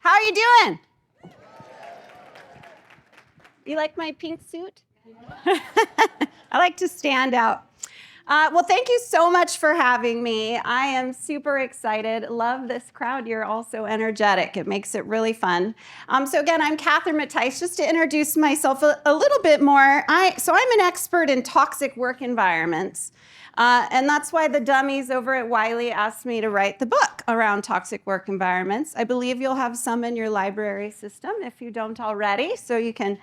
How are you doing? You like my pink suit? I like to stand out. Well, thank you so much for having me. I am super excited. Love this crowd. You're all so energetic. It makes it really fun. So again, I'm Mattice. Just to introduce myself a little bit more, I'm an expert in toxic work environments. And that's why the dummies over at Wiley asked me to write the book around toxic work environments. I believe you'll have some in your library system if you don't already, so you can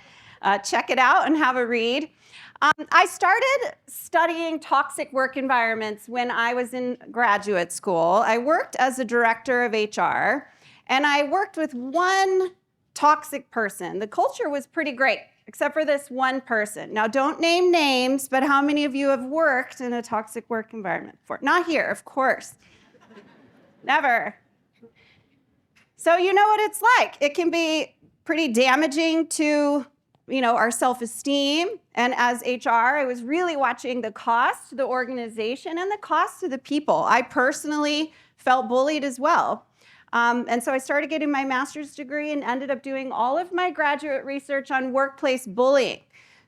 check it out and have a read. I started studying toxic work environments when I was in graduate school. I worked as a director of HR, and I worked with one toxic person. The culture was pretty great, except for this one person. Now, don't name names, but how many of you have worked in a toxic work environment before? Not here, of course. Never. So you know what it's like. It can be pretty damaging to our self-esteem. And as HR, I was really watching the cost to the organization and the cost to the people. I personally felt bullied as well. And so I started getting my master's degree and ended up doing all of my graduate research on workplace bullying.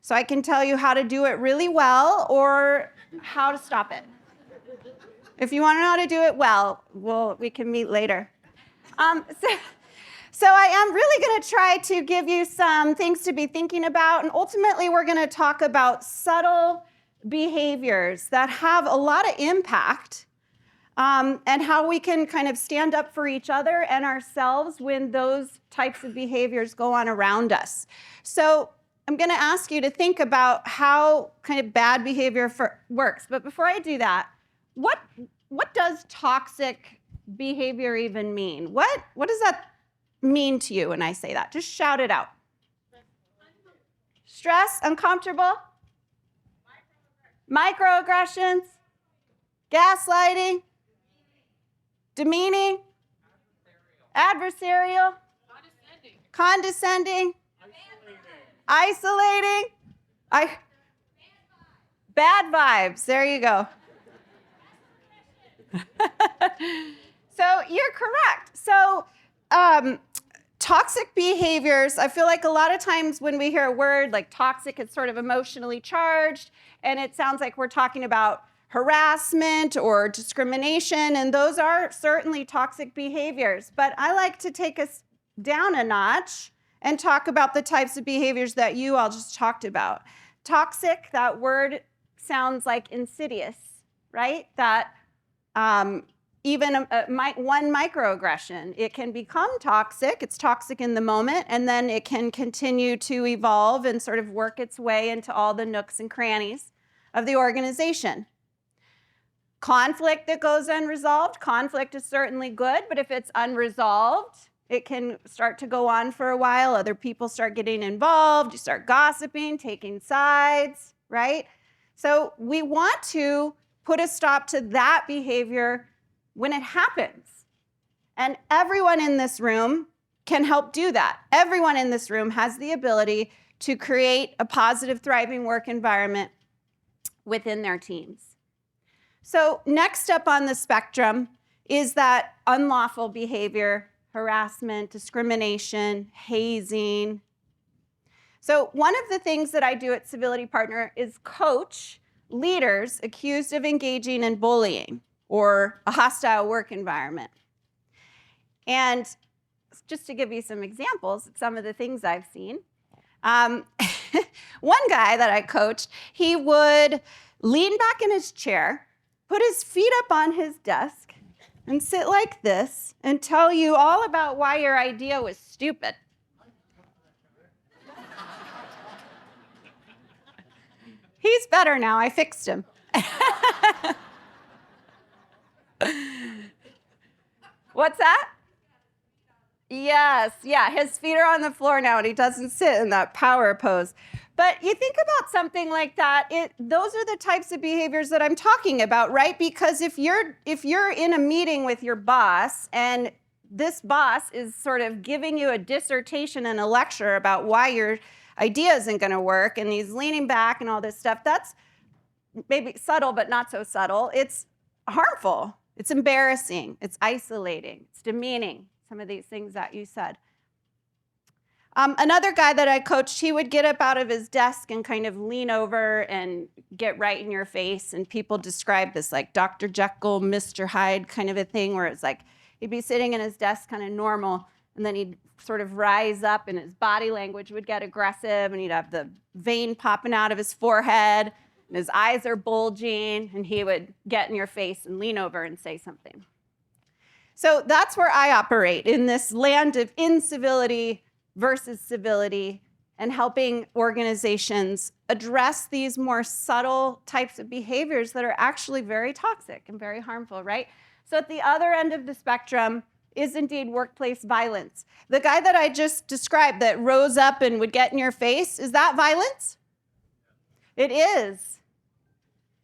So I can tell you how to do it really well or how to stop it. If you want to know how to do it well, we can meet later. So I am really going to try to give you some things to be thinking about, and ultimately we're going to talk about subtle behaviors that have a lot of impact, and how we can kind of stand up for each other and ourselves when those types of behaviors go on around us. So I'm going to ask you to think about how kind of bad behavior works. But before I do that, what does toxic behavior even mean? What does that mean to you when I say that? Just shout it out. Stress, uncomfortable, microaggressions, gaslighting, demeaning, adversarial, condescending, isolating, bad vibes. There you go. So you're correct. So toxic behaviors, I feel like a lot of times when we hear a word like toxic, it's sort of emotionally charged, and it sounds like we're talking about harassment or discrimination, and those are certainly toxic behaviors. But I like to take us down a notch and talk about the types of behaviors that you all just talked about. Toxic, that word sounds like insidious, right? That even one microaggression, it can become toxic. It's toxic in the moment, and then it can continue to evolve and sort of work its way into all the nooks and crannies of the organization. Conflict that goes unresolved. Conflict is certainly good, but if it's unresolved, it can start to go on for a while. Other people start getting involved. You start gossiping, taking sides, right? So we want to put a stop to that behavior when it happens. And everyone in this room can help do that. Everyone in this room has the ability to create a positive, thriving work environment within their teams. So next up on the spectrum is that unlawful behavior, harassment, discrimination, hazing. So one of the things that I do at Civility Partner is coach leaders accused of engaging in bullying or a hostile work environment. And just to give you some examples of some of the things I've seen, one guy that I coached, he would lean back in his chair, put his feet up on his desk, and sit like this and tell you all about why your idea was stupid. He's better now, I fixed him. What's that? Yes, yeah, his feet are on the floor now and he doesn't sit in that power pose. But you think about something like that, those are the types of behaviors that I'm talking about, right? Because if you're in a meeting with your boss and this boss is sort of giving you a dissertation and a lecture about why your idea isn't going to work, and he's leaning back and all this stuff, that's maybe subtle but not so subtle. It's harmful. It's embarrassing. It's isolating. It's demeaning. some of these things that you said. Another guy that I coached, he would get up out of his desk and kind of lean over and get right in your face. And people describe this like Dr. Jekyll, Mr. Hyde kind of a thing, where it's like he'd be sitting in his desk kind of normal, and then he'd sort of rise up and his body language would get aggressive, and he'd have the vein popping out of his forehead, and his eyes are bulging, and he would get in your face and lean over and say something. So that's where I operate, in this land of incivility versus civility, and helping organizations address these more subtle types of behaviors that are actually very toxic and very harmful, right? So at the other end of the spectrum is indeed workplace violence. The guy that I just described that rose up and would get in your face, is that violence? It is.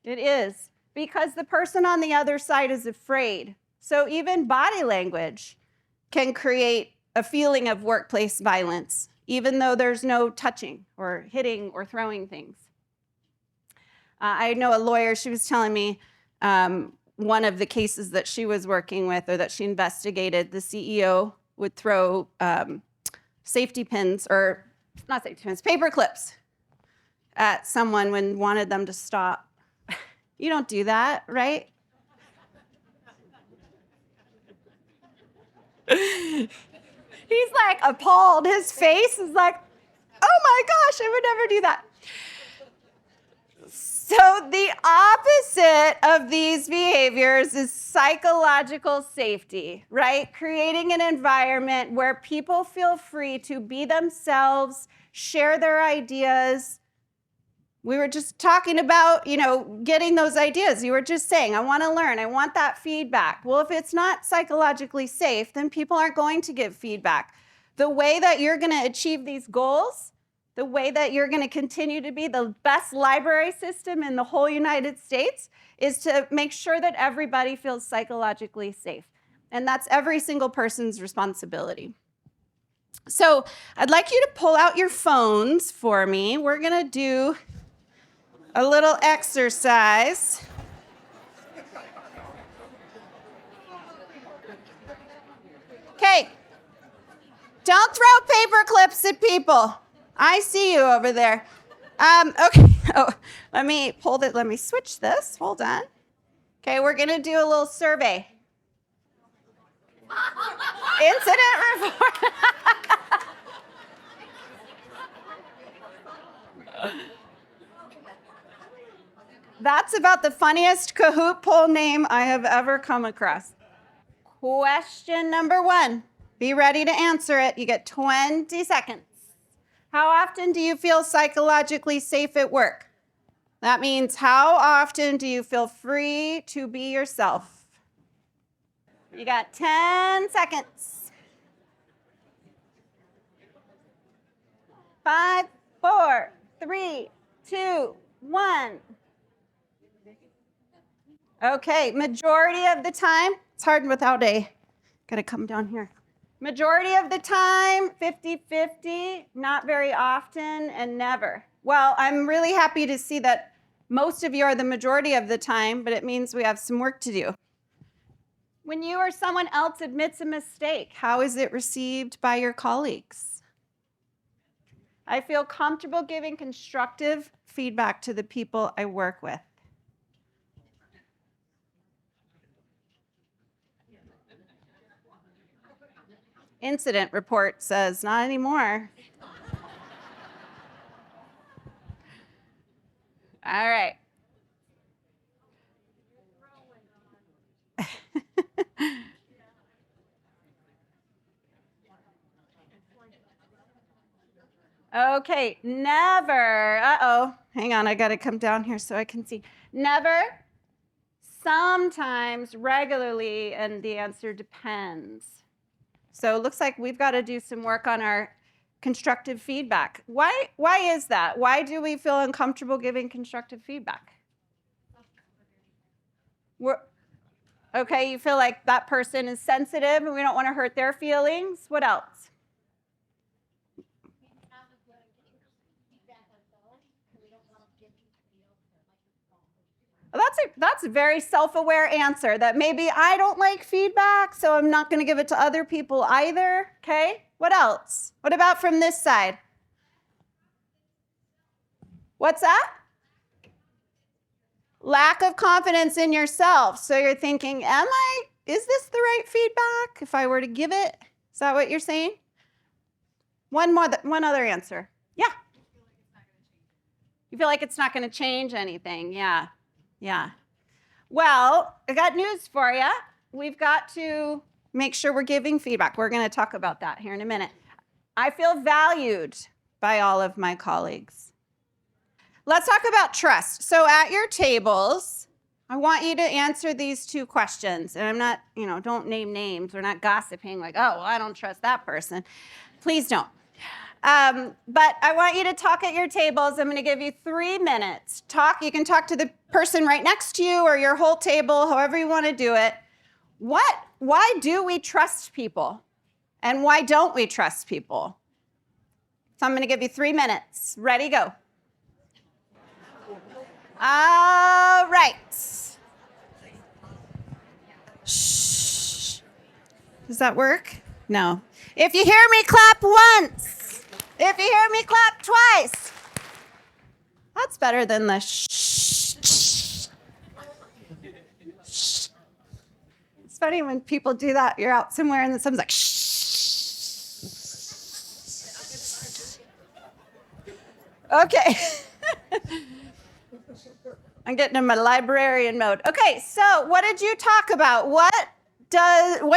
It is. Because the person on the other side is afraid. So even body language can create a feeling of workplace violence, even though there's no touching or hitting or throwing things. I know a lawyer, she was telling me one of the cases that she was working with or that she investigated, the CEO would throw safety pins, or not safety pins, paper clips at someone when wanted them to stop. You don't do that, right? He's like appalled. His face is like, oh my gosh, I would never do that. So the opposite of these behaviors is psychological safety, right? Creating an environment where people feel free to be themselves, share their ideas. We were just talking about, getting those ideas. You were just saying, I want to learn. I want that feedback. Well, if it's not psychologically safe, then people aren't going to give feedback. The way that you're going to achieve these goals, the way that you're going to continue to be the best library system in the whole United States, is to make sure that everybody feels psychologically safe. And that's every single person's responsibility. So I'd like you to pull out your phones for me. We're going to do a little exercise. Okay. Don't throw paper clips at people. I see you over there. Okay. Oh, let me switch this. Hold on. Okay, we're going to do a little survey. Incident report. That's about the funniest Kahoot poll name I have ever come across. Question number 1. Be ready to answer it. You get 20 seconds. How often do you feel psychologically safe at work? That means how often do you feel free to be yourself? You got 10 seconds. 5, 4, 3, 2, 1. Okay, majority of the time, it's hard without gotta come down here. Majority of the time, 50-50, not very often, and never. Well, I'm really happy to see that most of you are the majority of the time, but it means we have some work to do. When you or someone else admits a mistake, how is it received by your colleagues? I feel comfortable giving constructive feedback to the people I work with. Incident report says, not anymore. All right. Okay, never. Uh-oh. Hang on, I got to come down here so I can see. Never, sometimes, regularly, and the answer depends. So it looks like we've got to do some work on our constructive feedback. Why is that? Why do we feel uncomfortable giving constructive feedback? Okay, you feel like that person is sensitive and we don't want to hurt their feelings. What else? Well, that's a very self-aware answer, that maybe I don't like feedback, so I'm not going to give it to other people either. Okay, what else? What about from this side? What's that? Lack of confidence in yourself. So you're thinking, is this the right feedback if I were to give it? Is that what you're saying? One other answer. Yeah. You feel like it's not going to change anything. Yeah. Well, I got news for you. We've got to make sure we're giving feedback. We're going to talk about that here in a minute. I feel valued by all of my colleagues. Let's talk about trust. So at your tables, I want you to answer these two questions. And I'm not, don't name names. We're not gossiping like, oh, well, I don't trust that person. Please don't. But I want you to talk at your tables. I'm going to give you 3 minutes. You can talk to the person right next to you or your whole table, however you want to do it. Why do we trust people? And why don't we trust people? So I'm going to give you 3 minutes. Ready, go. All right. Shh. Does that work? No. If you hear me, clap once. If you hear me, clap twice. That's better than the shh. Shh. It's funny when people do that. You're out somewhere and then someone's like, shh. Okay. I'm getting in my librarian mode. Okay, so what did you talk about? What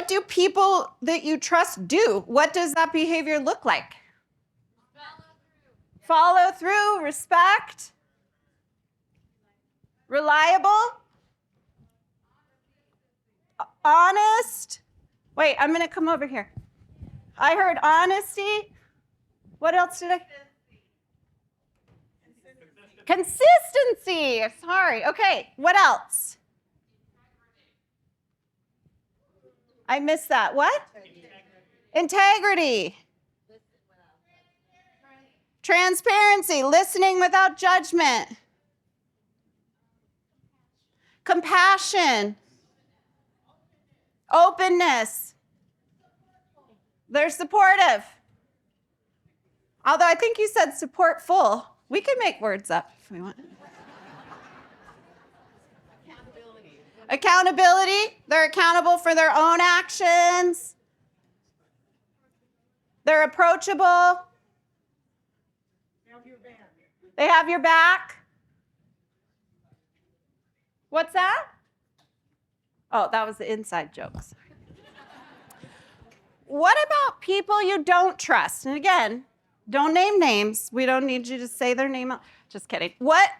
do people that you trust do? What does that behavior look like? Follow through, respect, reliable, honest. Wait, I'm going to come over here. I heard honesty. What else did I? Consistency. Sorry. Okay, what else? I missed that. What? Integrity. Transparency. Listening without judgment. Compassion. Openness. They're supportive. Although I think you said supportful. We can make words up if we want. Accountability. They're accountable for their own actions. They're approachable. They have your back. What's that? Oh, that was the inside jokes. What about people you don't trust? And again, don't name names. We don't need you to say their name. Just kidding. What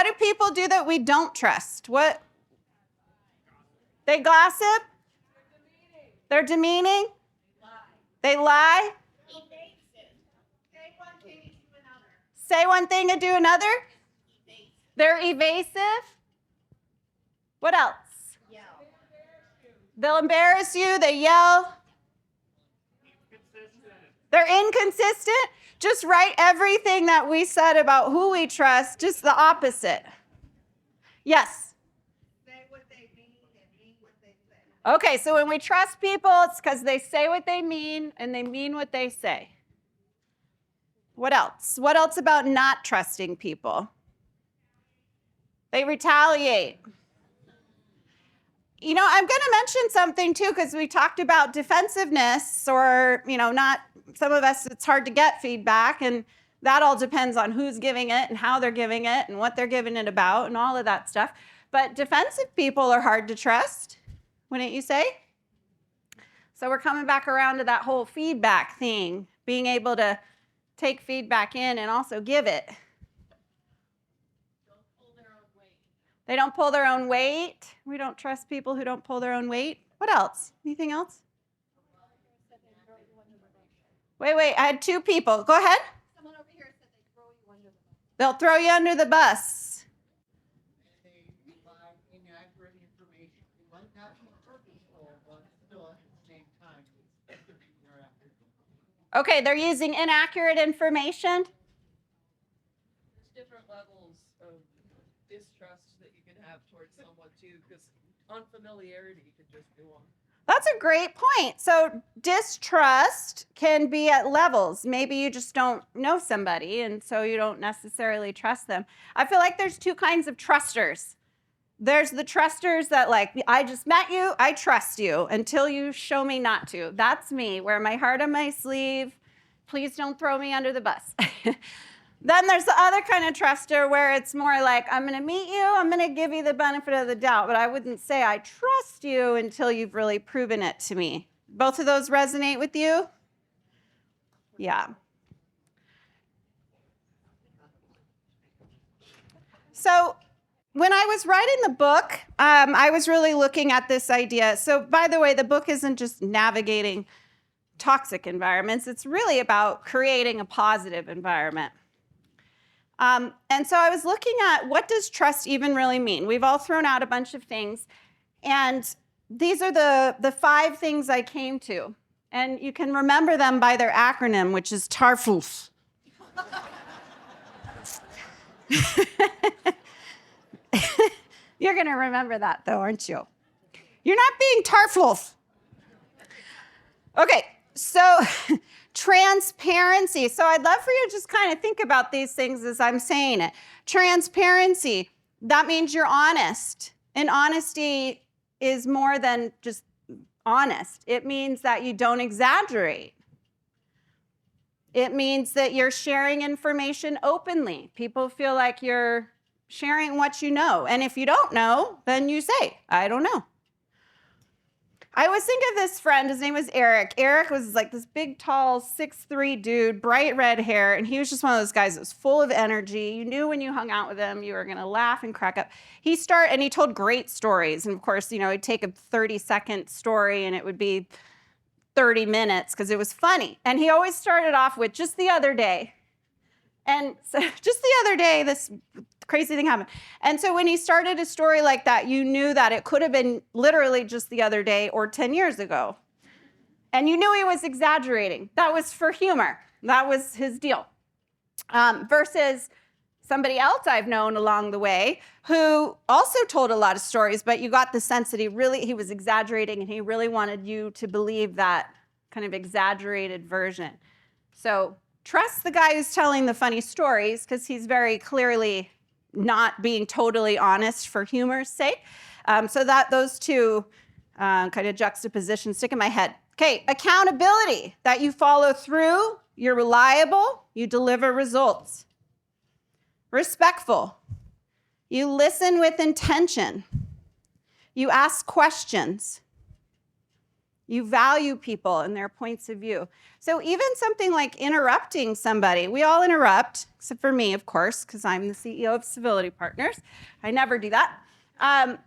do people do that we don't trust? They gossip? They're demeaning? They lie? Say one thing and do another? They're evasive? What else? They'll embarrass you. They yell. They're inconsistent. Just write everything that we said about who we trust, just the opposite. Yes? Say what they mean and mean what they say. Okay, so when we trust people, it's because they say what they mean and they mean what they say. What else? What else about not trusting people? They retaliate. I'm going to mention something too, because we talked about defensiveness or, not some of us, it's hard to get feedback, and that all depends on who's giving it and how they're giving it and what they're giving it about and all of that stuff. But defensive people are hard to trust, wouldn't you say? So we're coming back around to that whole feedback thing, being able to take feedback in and also give it. They don't pull their own weight. We don't trust people who don't pull their own weight. What else? Anything else? Wait. I had 2 people. Go ahead. Someone over here said they throw you under the bus. They'll throw you under the bus. They provide inaccurate information. It might not be purposeful, but still at the same time, it's inaccurate. Okay, they're using inaccurate information. There's different levels of distrust that you could have towards someone too, because unfamiliarity could just go on. That's a great point. So distrust can be at levels. Maybe you just don't know somebody, and so you don't necessarily trust them. I feel like there's two kinds of trusters. There's the trusters that like, I just met you, I trust you until you show me not to. That's me, wear my heart on my sleeve. Please don't throw me under the bus. Then there's the other kind of truster where it's more like, I'm going to meet you, I'm going to give you the benefit of the doubt, but I wouldn't say I trust you until you've really proven it to me. Both of those resonate with you? Yeah. So when I was writing the book, I was really looking at this idea. So by the way, the book isn't just navigating toxic environments. It's really about creating a positive environment. And so I was looking at what does trust even really mean? We've all thrown out a bunch of things. And these are the 5 things I came to. And you can remember them by their acronym, which is TARFLF. You're going to remember that, though, aren't you? You're not being TARFLF. Okay, so transparency. So I'd love for you to just kind of think about these things as I'm saying it. Transparency, that means you're honest. And honesty is more than just honest. It means that you don't exaggerate. It means that you're sharing information openly. People feel like you're sharing what you know. And if you don't know, then you say, I don't know. I always think of this friend, his name was Eric. Eric was like this big, tall, 6'3" dude, bright red hair, and he was just one of those guys that was full of energy. You knew when you hung out with him, you were gonna laugh and crack up. He told great stories, and of course, he'd take a 30-second story and it would be 30 minutes because it was funny. And he always started off with, just the other day. And so just the other day, this crazy thing happened. And so when he started a story like that, you knew that it could have been literally just the other day or 10 years ago. And you knew he was exaggerating. That was for humor. That was his deal. Versus somebody else I've known along the way who also told a lot of stories, but you got the sense that he was exaggerating and he really wanted you to believe that kind of exaggerated version. So trust the guy who's telling the funny stories because he's very clearly not being totally honest for humor's sake. So that those two kind of juxtapositions stick in my head. Okay, accountability, that you follow through, you're reliable, you deliver results. Respectful, you listen with intention. You ask questions. You value people and their points of view. So even something like interrupting somebody, we all interrupt, except for me, of course, because I'm the CEO of Civility Partners. I never do that.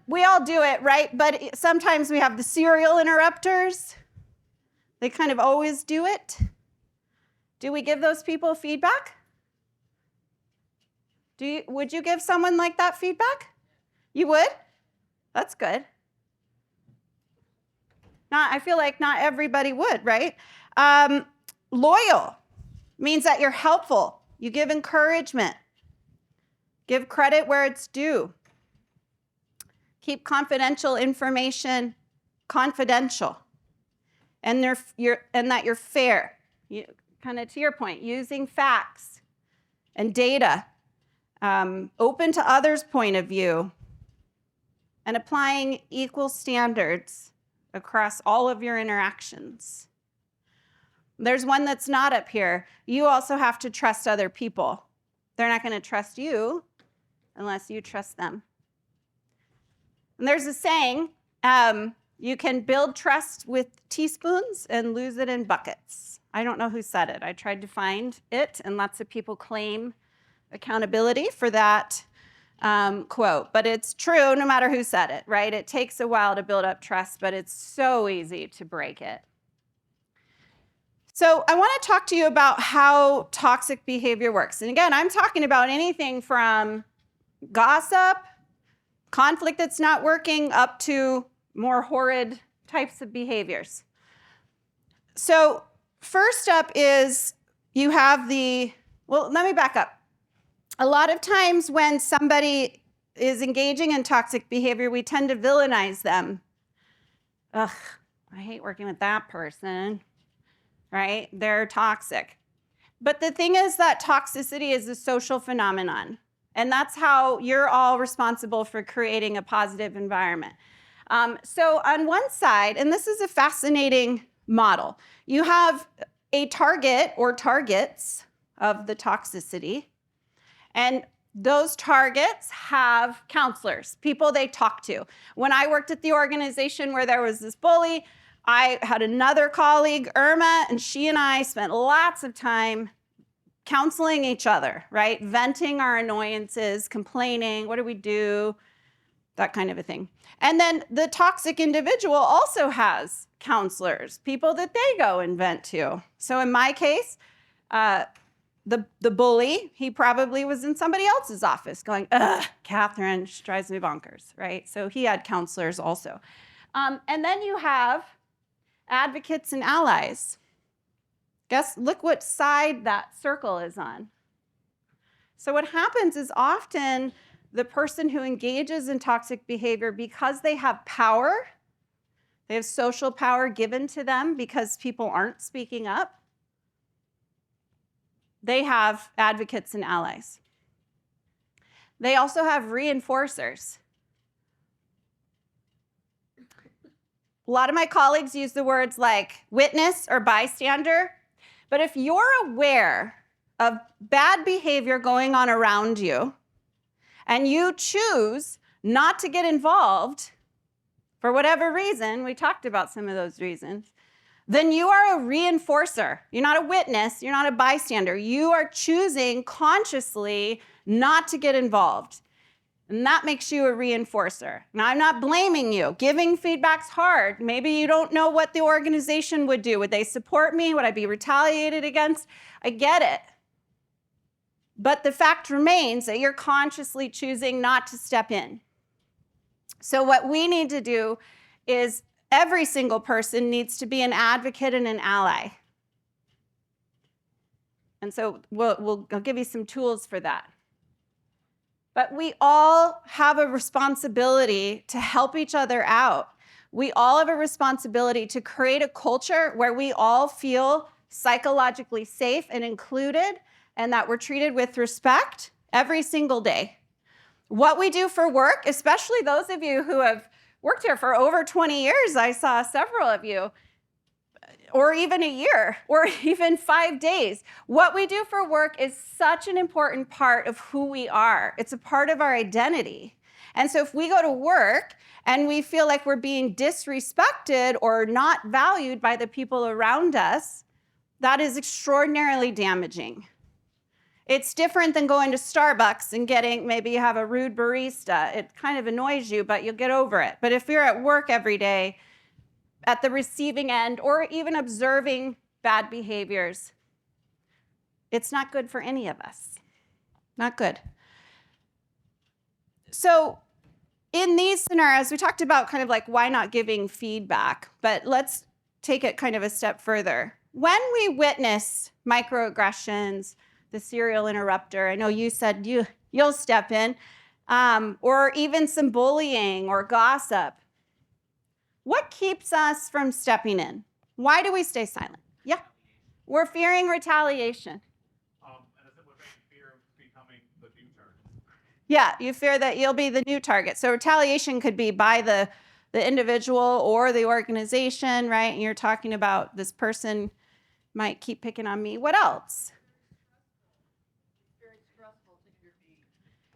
We all do it, right? But sometimes we have the serial interrupters. They kind of always do it. Do we give those people feedback? Would you give someone like that feedback? You would? That's good. I feel like not everybody would, right? Loyal means that you're helpful. You give encouragement. Give credit where it's due. Keep confidential information confidential. And that you're fair. Kind of to your point, using facts and data. Open to others' point of view. And applying equal standards across all of your interactions. There's one that's not up here. You also have to trust other people. They're not going to trust you unless you trust them. And there's a saying, you can build trust with teaspoons and lose it in buckets. I don't know who said it. I tried to find it, and lots of people claim accountability for that quote, but it's true no matter who said it, right? It takes a while to build up trust, but it's so easy to break it. So I want to talk to you about how toxic behavior works. And again, I'm talking about anything from gossip, conflict that's not working, up to more horrid types of behaviors. So first up is you have let me back up. A lot of times when somebody is engaging in toxic behavior, we tend to villainize them. Ugh, I hate working with that person, right? They're toxic. But the thing is that toxicity is a social phenomenon. And that's how you're all responsible for creating a positive environment. So on one side, and this is a fascinating model, you have a target or targets of the toxicity. And those targets have counselors, people they talk to. When I worked at the organization where there was this bully, I had another colleague, Irma, and she and I spent lots of time counseling each other, right? Venting our annoyances, complaining, what do we do? That kind of a thing. And then the toxic individual also has counselors, people that they go and vent to. So in my case, the bully, he probably was in somebody else's office going, ugh, Catherine, she drives me bonkers, right? So he had counselors also. And then you have advocates and allies. Look what side that circle is on. So what happens is often the person who engages in toxic behavior, because they have power, they have social power given to them because people aren't speaking up, they have advocates and allies. They also have reinforcers. A lot of my colleagues use the words like witness or bystander. But if you're aware of bad behavior going on around you, and you choose not to get involved for whatever reason, we talked about some of those reasons, then you are a reinforcer. You're not a witness, you're not a bystander. You are choosing consciously not to get involved. And that makes you a reinforcer. Now, I'm not blaming you. Giving feedback's hard. Maybe you don't know what the organization would do. Would they support me? Would I be retaliated against? I get it. But the fact remains that you're consciously choosing not to step in. So what we need to do is every single person needs to be an advocate and an ally. And so I'll give you some tools for that. But we all have a responsibility to help each other out. We all have a responsibility to create a culture where we all feel psychologically safe and included, and that we're treated with respect every single day. What we do for work, especially those of you who have worked here for over 20 years, I saw several of you, or even a year, or even 5 days. What we do for work is such an important part of who we are. It's a part of our identity. And so if we go to work and we feel like we're being disrespected or not valued by the people around us, that is extraordinarily damaging. It's different than going to Starbucks and maybe you have a rude barista. It kind of annoys you, but you'll get over it. But if you're at work every day, at the receiving end, or even observing bad behaviors, it's not good for any of us. Not good. So in these scenarios, we talked about kind of like why not giving feedback, but let's take it kind of a step further. When we witness microaggressions, the serial interrupter, I know you said you'll step in, or even some bullying or gossip, what keeps us from stepping in? Why do we stay silent? Yeah, we're fearing retaliation. And is it within fear of becoming the new target? Yeah, you fear that you'll be the new target. So retaliation could be by the individual or the organization, right? And you're talking about this person might keep picking on me. What else? It's very stressful to hear me.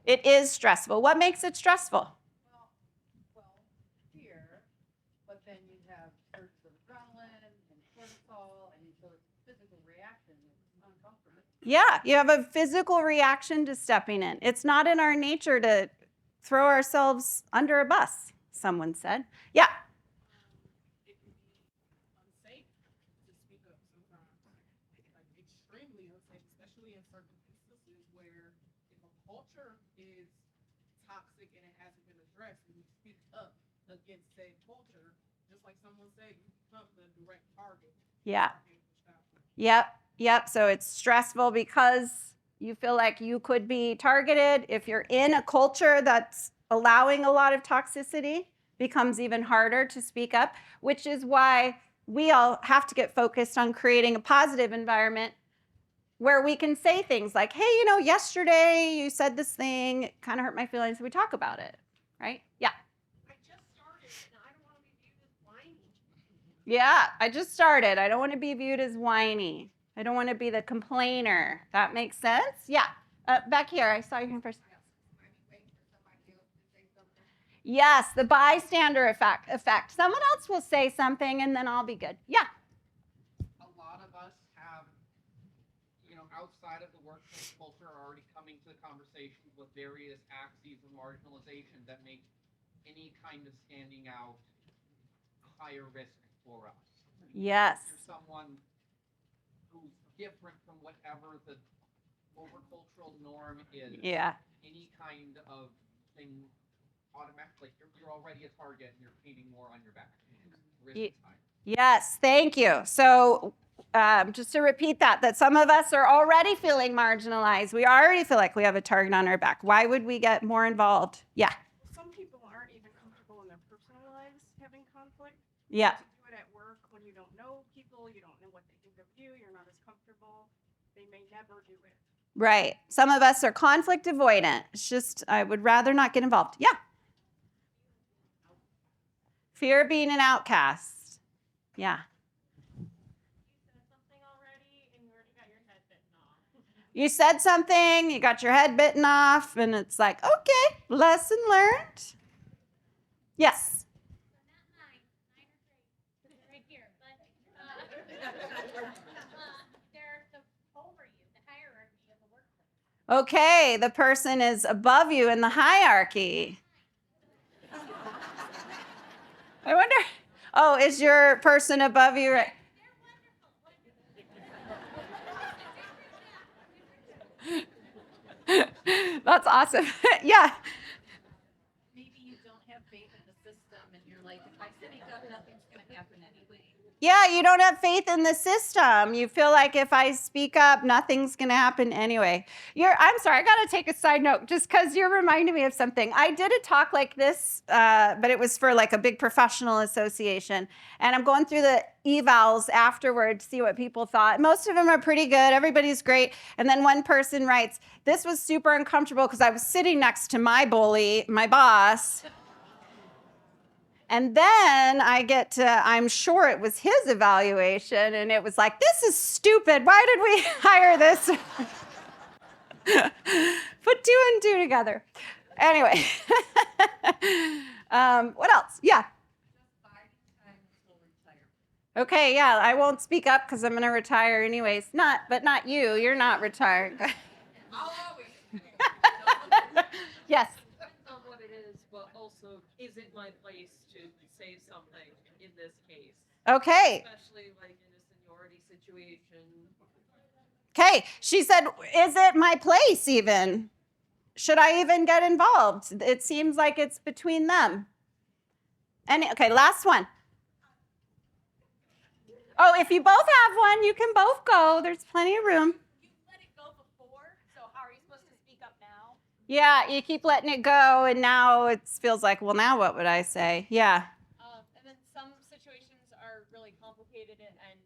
It is stressful. What makes it stressful? Well, fear, but then you have surges of adrenaline and cortisol, and so it's a physical reaction. It's uncomfortable. Yeah, you have a physical reaction to stepping in. It's not in our nature to throw ourselves under a bus, someone said. Yeah. It can be unsafe to speak up sometimes, like extremely unsafe, especially in certain instances where if a culture is toxic and it hasn't been addressed, and you speak up against said culture, just like someone said, you become the direct target. Yeah. Yep. So it's stressful because You feel like you could be targeted. If you're in a culture that's allowing a lot of toxicity, becomes even harder to speak up, which is why we all have to get focused on creating a positive environment where we can say things like, hey, yesterday you said this thing, it kind of hurt my feelings, so we talk about it, right? Yeah. I just started, and I don't want to be viewed as whiny. Yeah, I just started. I don't want to be viewed as whiny. I don't want to be the complainer. That makes sense? Yeah. Back here, I saw your hand first. Yes, the bystander effect. Someone else will say something, and then I'll be good. Yeah. A lot of us have, outside of the workplace culture, are already coming to the conversation with various axes of marginalization that make any kind of standing out higher risk for us. Yes. If you're someone who's different from whatever the overcultural norm is. Yeah. Any kind of thing automatically, you're already a target and you're painting more on your back. Risk is higher. Yes, thank you. So just to repeat that some of us are already feeling marginalized. We already feel like we have a target on our back. Why would we get more involved? Yeah. Some people aren't even comfortable in their personal lives having conflict. Yeah. To do it at work when you don't know people, you don't know what they think of you, you're not as comfortable. They may never do it. Right. Some of us are conflict avoidant. It's just, I would rather not get involved. Yeah. Fear of being an outcast. Yeah. You said something, you got your head bitten off, and it's like, okay, lesson learned. Yes. Right here, they're over you, the hierarchy of the workplace. Okay, the person is above you in the hierarchy. I wonder, is your person above you? Right? That's awesome. Yeah. Maybe you don't have faith in the system and you're like, if I speak up, nothing's going to happen anyway. Yeah, you don't have faith in the system. You feel like if I speak up, nothing's going to happen anyway. I'm sorry, I got to take a side note just because you're reminding me of something. I did a talk like this, but it was for like a big professional association. And I'm going through the evals afterward to see what people thought. Most of them are pretty good. Everybody's great. And then one person writes, this was super uncomfortable because I was sitting next to my bully, my boss. And then I get to, I'm sure it was his evaluation, and it was like, this is stupid. Why did we hire this? Put two and two together. Anyway. What else? Yeah. Okay, yeah, I won't speak up because I'm going to retire anyways. But not you. You're not retired. I'll always Yes. depends on what it is, but also, is it my place to say something in this case? Okay. Especially like in a seniority situation. Okay. She said, is it my place even? Should I even get involved? It seems like it's between them. Okay, last one. Oh, if you both have one, you can both go. There's plenty of room. You let it go before, so how are you supposed to speak up now? Yeah, you keep letting it go, and now it feels like, well, now what would I say? Yeah. And then some situations are really complicated, and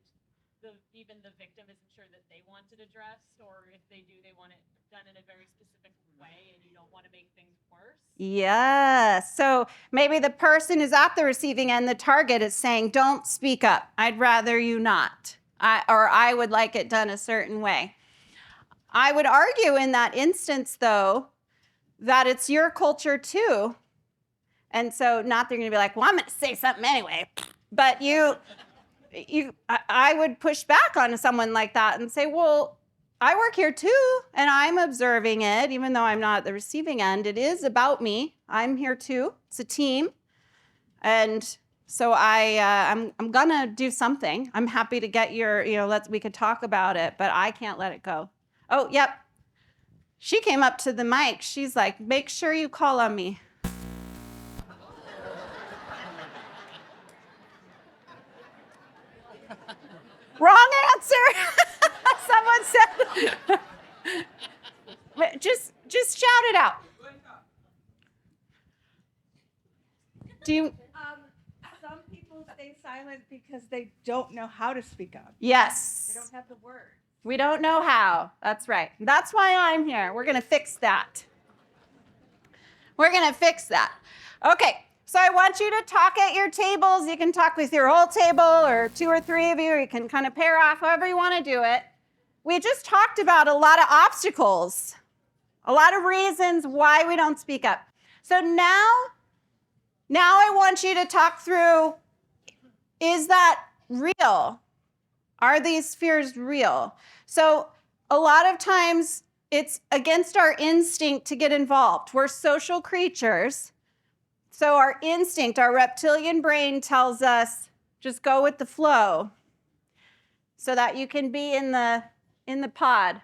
even the victim isn't sure that they want it addressed, or if they do, they want it done in a very specific way, and you don't want to make things worse. Yeah. So maybe the person is at the receiving end, the target is saying, don't speak up. I'd rather you not. I would like it done a certain way. I would argue in that instance, though, that it's your culture too. And so not they're going to be like, well, I'm going to say something anyway. But I would push back on someone like that and say, well, I work here too, and I'm observing it, even though I'm not at the receiving end. It is about me. I'm here too. It's a team. And so I'm going to do something. I'm happy to get we could talk about it, but I can't let it go. Oh, yep. She came up to the mic. She's like, make sure you call on me. Wrong answer. Someone said. it out. Do you? Some people stay silent because they don't know how to speak up. Yes. They don't have the words. We don't know how. That's right. That's why I'm here. We're going to fix that. We're going to fix that. Okay. So I want you to talk at your tables. You can talk with your whole table or 2 or 3 of you. Or you can kind of pair off however you want to do it. We just talked about a lot of obstacles, a lot of reasons why we don't speak up. So now I want you to talk through, is that real? Are these fears real? So a lot of times it's against our instinct to get involved. We're social creatures. So our instinct, our reptilian brain tells us, just go with the flow so that you can be in the pod.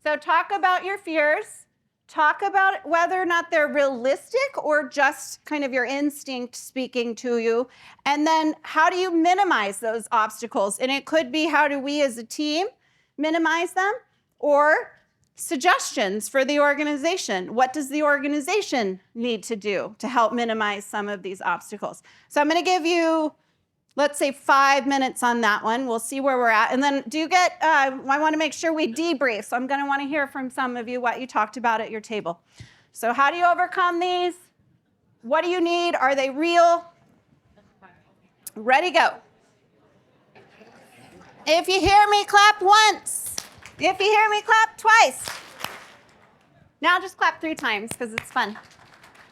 So talk about your fears. Talk about whether or not they're realistic or just kind of your instinct speaking to you. And then how do you minimize those obstacles? And it could be, how do we as a team minimize them? Or suggestions for the organization. What does the organization need to do to help minimize some of these obstacles? So I'm going to give you, let's say, 5 minutes on that one. We'll see where we're at. And then I want to make sure we debrief. So I'm going to want to hear from some of you what you talked about at your table. So how do you overcome these? What do you need? Are they real? Ready, go. If you hear me, clap once. If you hear me, clap twice. Now just clap 3 times because it's fun.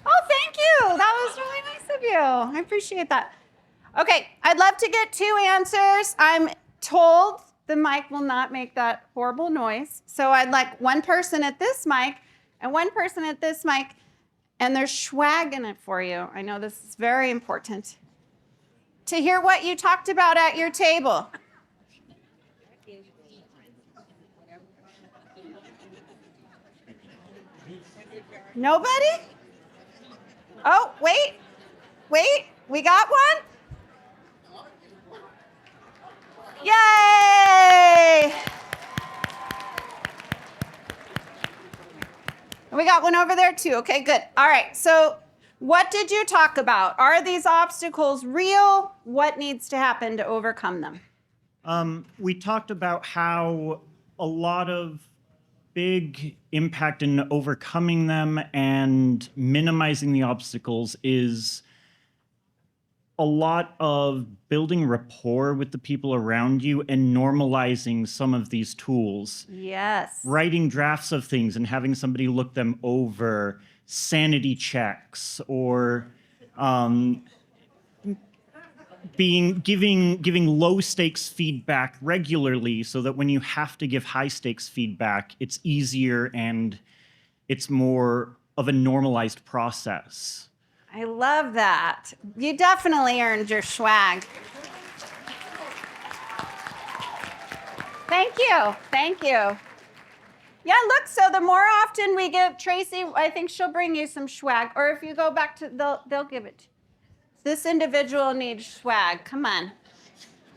Oh, thank you. That was really nice of you. I appreciate that. Okay, I'd love to get 2 answers. I'm told the mic will not make that horrible noise. So I'd like 1 person at this mic and 1 person at this mic, and there's swag in it for you. I know this is very important. To hear what you talked about at your table. Nobody? Oh, wait, we got one? Yay! We got one over there too. Okay, good. All right, so what did you talk about? Are these obstacles real? What needs to happen to overcome them? We talked about how a lot of big impact in overcoming them and minimizing the obstacles is a lot of building rapport with the people around you and normalizing some of these tools. Yes. Writing drafts of things and having somebody look them over, sanity checks, or giving low stakes feedback regularly so that when you have to give high stakes feedback, it's easier and it's more of a normalized process. I love that. You definitely earned your swag. Thank you. Thank you. Yeah, look, so the more often we give Tracy, I think she'll bring you some swag. Or if you go back to, they'll give it to you. This individual needs swag. Come on.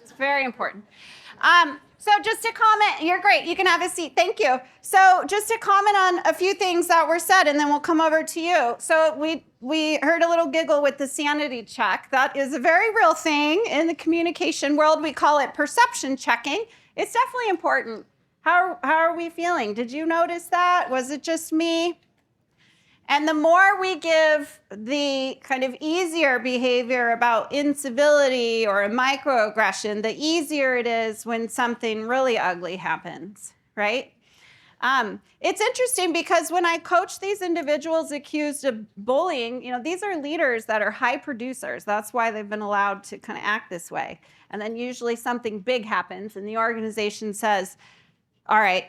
It's very important. So just to comment, you're great. You can have a seat. Thank you. So just to comment on a few things that were said, and then we'll come over to you. So we heard a little giggle with the sanity check. That is a very real thing in the communication world. We call it perception checking. It's definitely important. How are we feeling? Did you notice that? Was it just me? And the more we give the kind of easier behavior about incivility or a microaggression, the easier it is when something really ugly happens, right? It's interesting because when I coach these individuals accused of bullying, these are leaders that are high producers. That's why they've been allowed to kind of act this way. And then usually something big happens and the organization says, all right,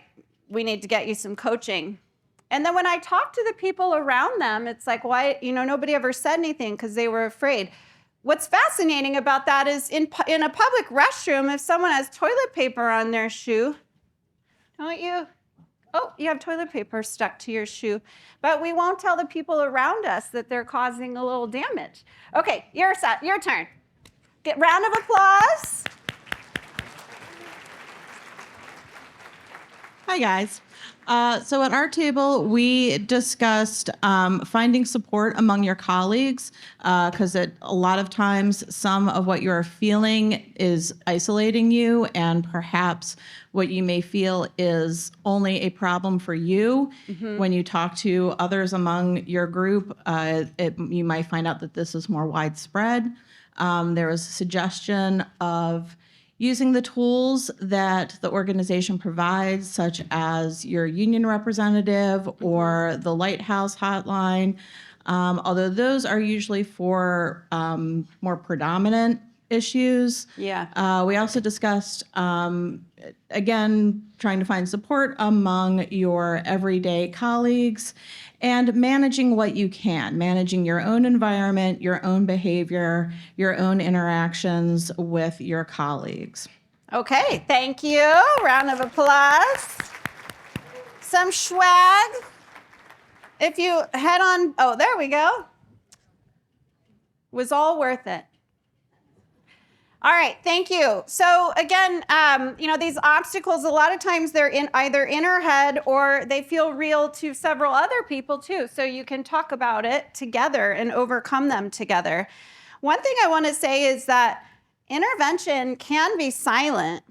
we need to get you some coaching. And then when I talk to the people around them, it's like, why, nobody ever said anything because they were afraid. What's fascinating about that is in a public restroom, if someone has toilet paper on their shoe, don't you? Oh, you have toilet paper stuck to your shoe. But we won't tell the people around us that they're causing a little damage. Okay, your turn. Get round of applause. Hi, guys. So at our table, we discussed finding support among your colleagues because a lot of times some of what you're feeling is isolating you, and perhaps what you may feel is only a problem for you. When you talk to others among your group, you might find out that this is more widespread. There was a suggestion of using the tools that the organization provides, such as your union representative or the Lighthouse hotline, although those are usually for more predominant issues. Yeah. We also discussed, again, trying to find support among your everyday colleagues and managing what you can, managing your own environment, your own behavior, your own interactions with your colleagues. Okay, thank you. Round of applause. Some swag. If you head on, oh, there we go. Was all worth it. All right, thank you. So again, these obstacles, a lot of times they're either in our head or they feel real to several other people too. So you can talk about it together and overcome them together. One thing I want to say is that intervention can be silent.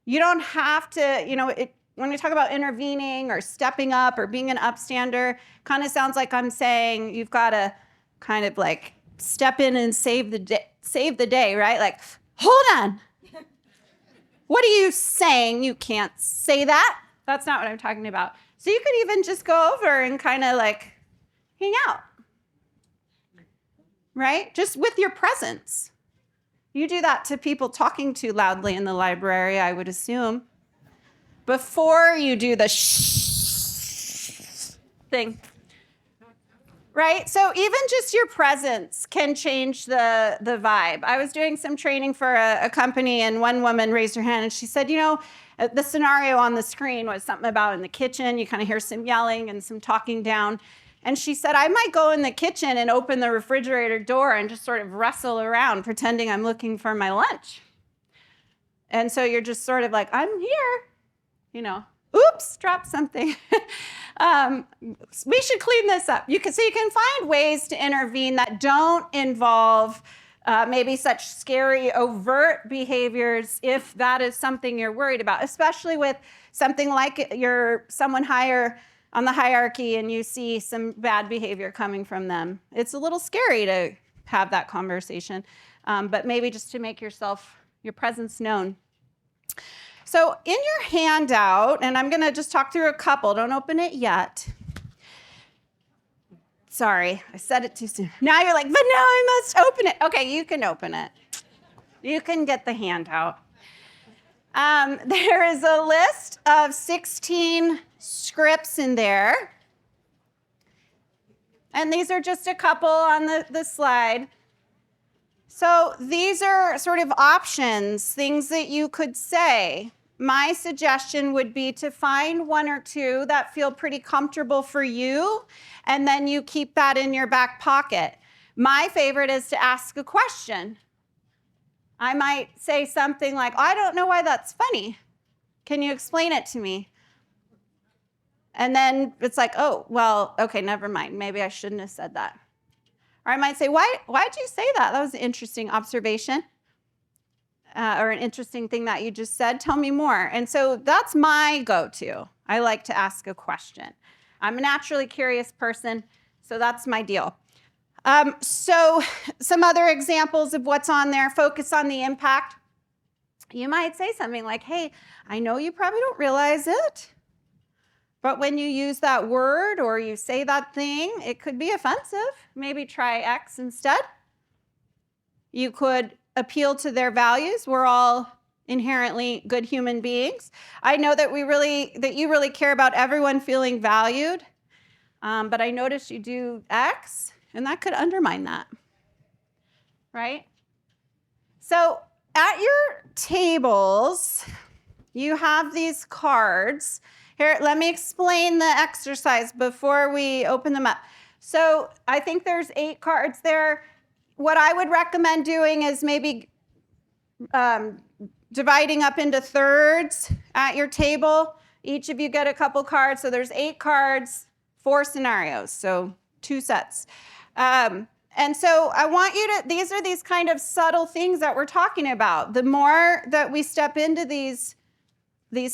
You don't have to, when we talk about intervening or stepping up or being an upstander, kind of sounds like I'm saying you've got to kind of like step in and save the day, right? Like, hold on. What are you saying? You can't say that. That's not what I'm talking about. So you could even just go over and kind of like hang out, right? Just with your presence. You do that to people talking too loudly in the library, I would assume. Before you do the shh thing. Right? So even just your presence can change the vibe. I was doing some training for a company, and one woman raised her hand and she said, the scenario on the screen was something about in the kitchen. You kind of hear some yelling and some talking down. And she said, I might go in the kitchen and open the refrigerator door and just sort of wrestle around, pretending I'm looking for my lunch. And so you're just sort of like, I'm here, oops, dropped something. We should clean this up. You can find ways to intervene that don't involve maybe such scary, overt behaviors if that is something you're worried about, especially with something like you're someone higher on the hierarchy and you see some bad behavior coming from them. It's a little scary to have that conversation, but maybe just to make your presence known. So in your handout, and I'm going to just talk through a couple. Don't open it yet. Sorry, I said it too soon. Now you're like, but now I must open it. Okay, you can open it. You can get the handout. There is a list of 16 scripts in there. And these are just a couple on the slide. So these are sort of options, things that you could say. My suggestion would be to find one or two that feel pretty comfortable for you, and then you keep that in your back pocket. My favorite is to ask a question. I might say something like, I don't know why that's funny. Can you explain it to me? And then it's like, oh, well, okay, never mind. Maybe I shouldn't have said that. Or I might say, why'd you say that? That was an interesting observation or an interesting thing that you just said. Tell me more. And so that's my go-to. I like to ask a question. I'm a naturally curious person, so that's my deal. So some other examples of what's on there, focus on the impact. You might say something like, hey, I know you probably don't realize it, but when you use that word or you say that thing, it could be offensive. Maybe try X instead. You could appeal to their values. We're all inherently good human beings. I know that you really care about everyone feeling valued, but I noticed you do X, and that could undermine that, right? So at your tables, you have these cards. Here, let me explain the exercise before we open them up. So I think there's 8 cards there. What I would recommend doing is maybe dividing up into thirds at your table. Each of you get a couple cards. So there's 8 cards, 4 scenarios. So 2 sets. And so I want you to, these are these kind of subtle things that we're talking about. The more that we step into these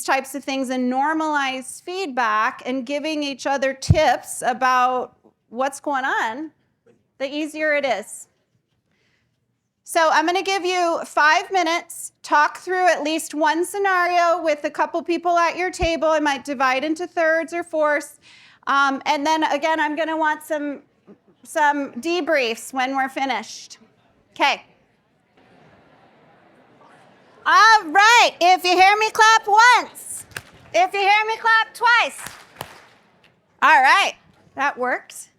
types of things and normalize feedback and giving each other tips about what's going on, the easier it is. So I'm going to give you 5 minutes, talk through at least one scenario with a couple people at your table. I might divide into thirds or fourths. And then again, I'm going to want some debriefs when we're finished. Okay. All right. If you hear me, clap once. If you hear me, clap twice. All right. That works.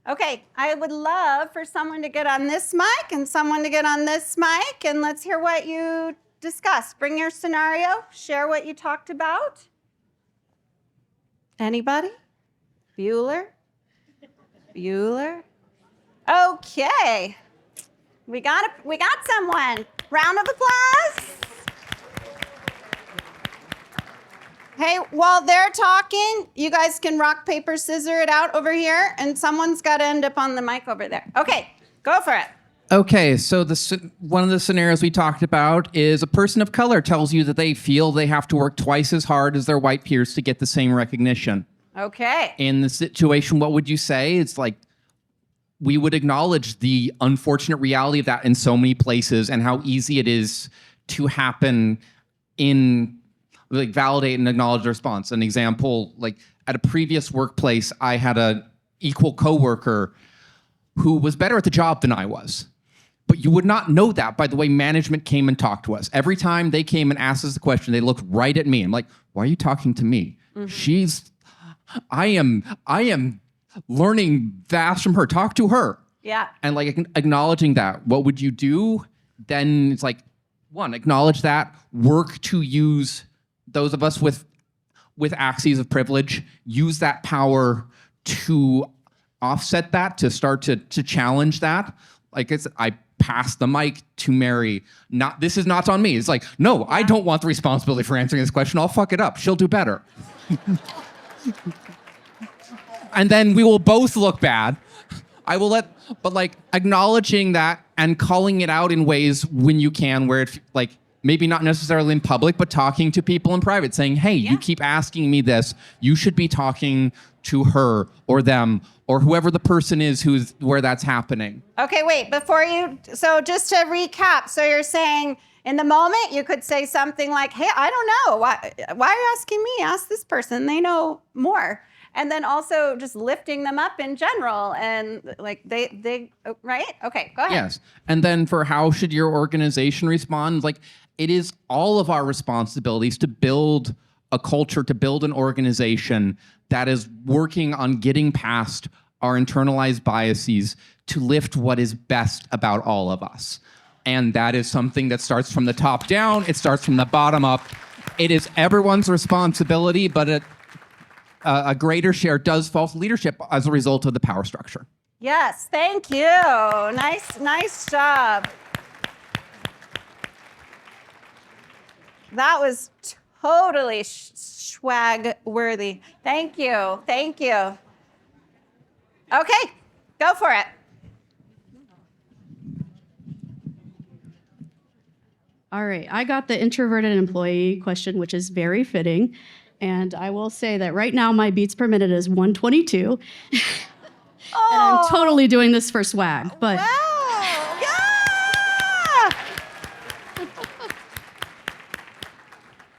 Okay. I would love for someone to get on this mic and someone to get on this mic, and let's hear what you discussed. Bring your scenario. Share what you talked about. Anybody? Bueller? Okay. We got someone. Round of applause. Hey, while they're talking, you guys can rock, paper, scissor it out over here, and someone's got to end up on the mic over there. Okay, go for it. Okay, so one of the scenarios we talked about is a person of color tells you that they feel they have to work twice as hard as their white peers to get the same recognition. Okay. In the situation, what would you say? It's like, we would acknowledge the unfortunate reality of that in so many places and how easy it is to happen in, like, validate and acknowledge the response. An example, like at a previous workplace, I had a equal coworker who was better at the job than I was. But you would not know that by the way management came and talked to us. Every time they came and asked us the question, they looked right at me. I'm like, why are you talking to me? Mm-hmm. I am learning vast from her. Talk to her. Yeah. And like acknowledging that. What would you do? Then it's like, one, acknowledge that. Work to use those of us with axes of privilege. Use that power to offset that, to start to challenge that. Like I passed the mic to Mary. This is not on me. It's like, no, I don't want the responsibility for answering this question. I'll fuck it up. She'll do better. And then we will both look bad. But like acknowledging that and calling it out in ways when you can, where it's like maybe not necessarily in public, but talking to people in private, saying, hey, you keep asking me this. You should be talking to her or them or whoever the person is where that's happening. Okay, wait, so just to recap, so you're saying in the moment you could say something like, hey, I don't know, why are you asking me? Ask this person, they know more. And then also just lifting them up in general and like they right? Okay, go ahead. Yes. And then for how should your organization respond? Like it is all of our responsibilities to build a culture, to build an organization that is working on getting past our internalized biases to lift what is best about all of us. And that is something that starts from the top down. It starts from the bottom up. It is everyone's responsibility, but a greater share does fall to leadership as a result of the power structure. Yes, thank you. Nice job. That was totally swag worthy. Thank you. Okay, go for it. All right, I got the introverted employee question, which is very fitting. And I will say that right now my beats per minute is 122. And I'm totally doing this for swag. But wow.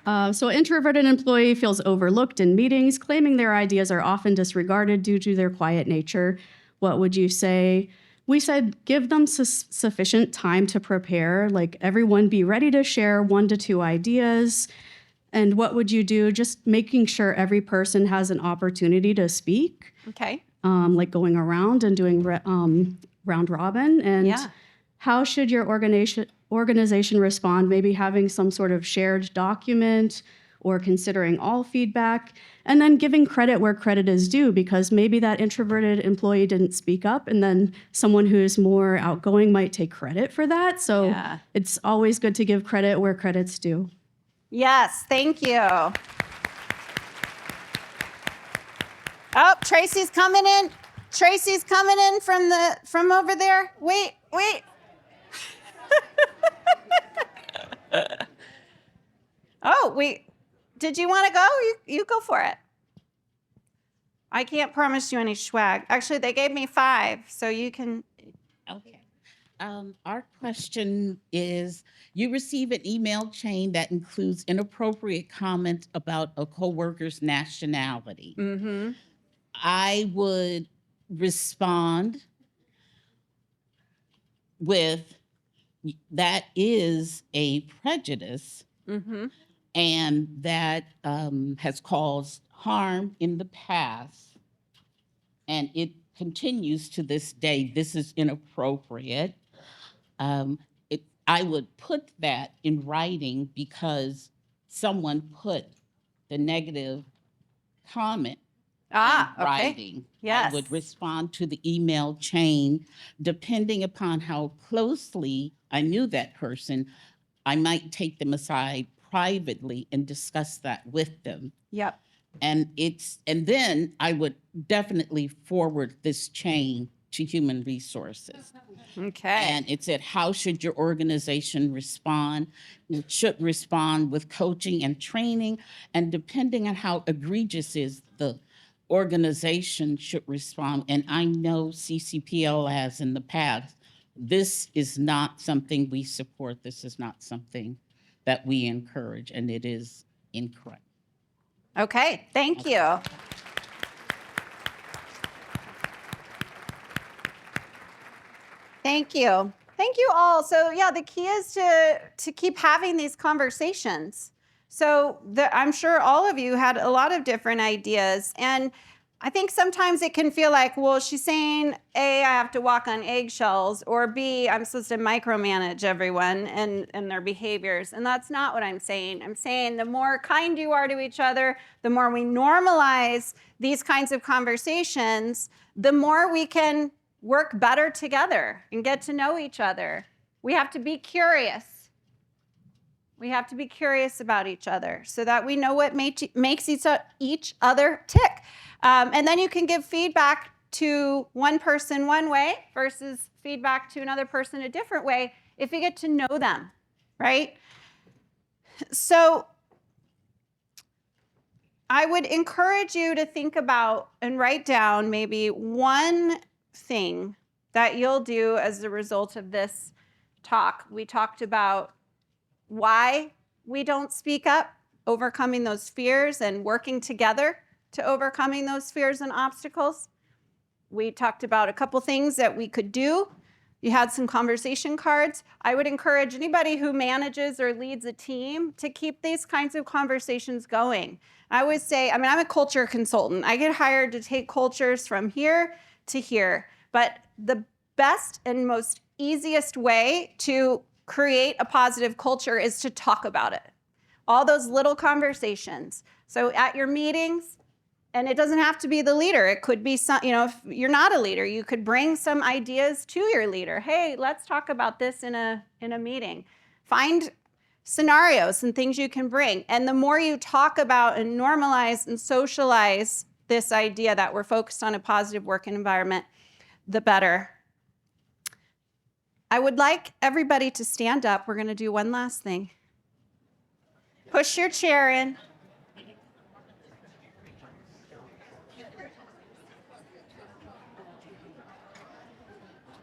Yeah! So an introverted employee feels overlooked in meetings, claiming their ideas are often disregarded due to their quiet nature. What would you say? We said give them sufficient time to prepare, like everyone be ready to share 1 to 2 ideas. And what would you do? Just making sure every person has an opportunity to speak. Okay. Like going around and doing round robin. And how should your organization respond? Maybe having some sort of shared document or considering all feedback, and then giving credit where credit is due, because maybe that introverted employee didn't speak up, and then someone who's more outgoing might take credit for that. So Yeah. it's always good to give credit where credit's due. Yes, thank you. Oh, Tracy's coming in. Tracy's coming in from over there. Wait. Oh, did you want to go? You go for it. I can't promise you any swag. Actually, they gave me 5, so you can. Okay. Our question is, you receive an email chain that includes inappropriate comments about a coworker's nationality. Mm-hmm. I would respond with, that is a prejudice, Mm-hmm. and that has caused harm in the past, and it continues to this day. This is inappropriate. I would put that in writing because someone put the negative comment in Okay. writing. Yes. I would respond to the email chain. Depending upon how closely I knew that person, I might take them aside privately and discuss that with them. Yep. And then I would definitely forward this chain to human resources. Okay. And it said, how should your organization respond? It should respond with coaching and training. And depending on how egregious is the organization should respond. And I know CCPL has in the past. This is not something we support. This is not something that we encourage, and it is incorrect. Okay, thank you. Thank you. Thank you all. So yeah, the key is to keep having these conversations. So I'm sure all of you had a lot of different ideas, and I think sometimes it can feel like, well, she's saying A, I have to walk on eggshells, or B, I'm supposed to micromanage everyone and their behaviors. And that's not what I'm saying. I'm saying the more kind you are to each other, the more we normalize these kinds of conversations, the more we can work better together and get to know each other. We have to be curious. We have to be curious about each other so that we know what makes each other tick. And then you can give feedback to one person one way versus feedback to another person a different way if you get to know them, right? So I would encourage you to think about and write down maybe one thing that you'll do as a result of this talk. We talked about why we don't speak up, overcoming those fears and working together to overcoming those fears and obstacles. We talked about a couple things that we could do. You had some conversation cards. I would encourage anybody who manages or leads a team to keep these kinds of conversations going. I always say, I'm a culture consultant. I get hired to take cultures from here to here. But the best and most easiest way to create a positive culture is to talk about it. All those little conversations. So at your meetings, and it doesn't have to be the leader. It could be some, if you're not a leader, you could bring some ideas to your leader. Hey, let's talk about this in a meeting. Find scenarios and things you can bring. And the more you talk about and normalize and socialize this idea that we're focused on a positive working environment, the better. I would like everybody to stand up. We're going to do one last thing. Push your chair in.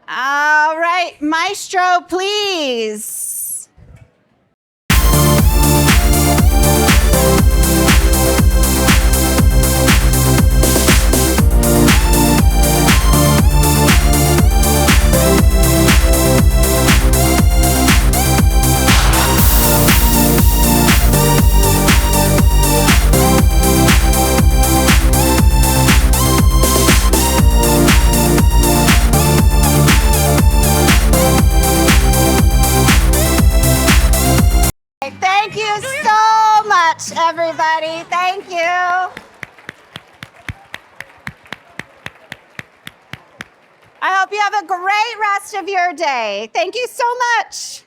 All right, Maestro, please. Thank you so so much, everybody. Thank you. I hope you have a great rest of your day. Thank you so much.